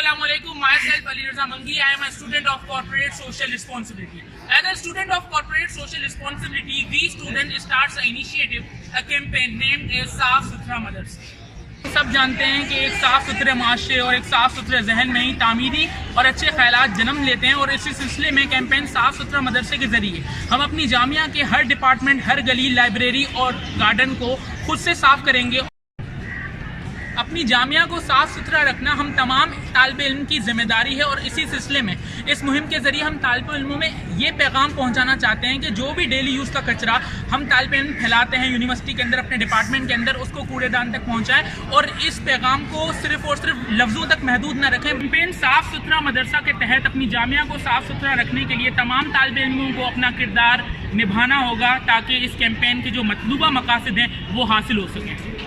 Assalamu alaikum. Myself Ali Raza Mangi. I am a student of corporate social responsibility. As a student of corporate social responsibility, we students starts an initiative, a campaign named as Saaf Suthra Madrasa. सब जानते हैं कि एक साफ़ सुथरे माशरे और एक साफ़ सुथरे जहन में ही तामीरी और अच्छे ख्यालात जन्म लेते हैं और इसी सिलसिले में कैंपेन साफ़ सुथरा मदरसे के ज़रिए हम अपनी जामिया के हर डिपार्टमेंट, हर गली, लाइब्रेरी और गार्डन को खुद से साफ़ करेंगे। अपनी जामिया को साफ़ सुथरा रखना हम तमाम तालिब इल्म की ज़िम्मेदारी है और इसी सिलसिले में इस मुहिम के ज़रिए हम तालिब इल्मों में ये पैगाम पहुंचाना चाहते हैं कि जो भी डेली यूज़ का कचरा हम तालिब इल्म फैलाते हैं यूनिवर्सिटी के अंदर, अपने डिपार्टमेंट के अंदर, उसको कूड़ेदान तक पहुंचाएं और इस पैगाम को सिर्फ और सिर्फ लफ्ज़ों तक महदूद न रखें। कैंपेन साफ़ सुथरा मदरसा के तहत अपनी जामिया को साफ़ सुथरा रखने के लिए तमाम तालिब इल्मों को अपना किरदार निभाना होगा ताकि इस कैंपेन के जो मतलूबा मकासद हैं वो हासिल हो सकें।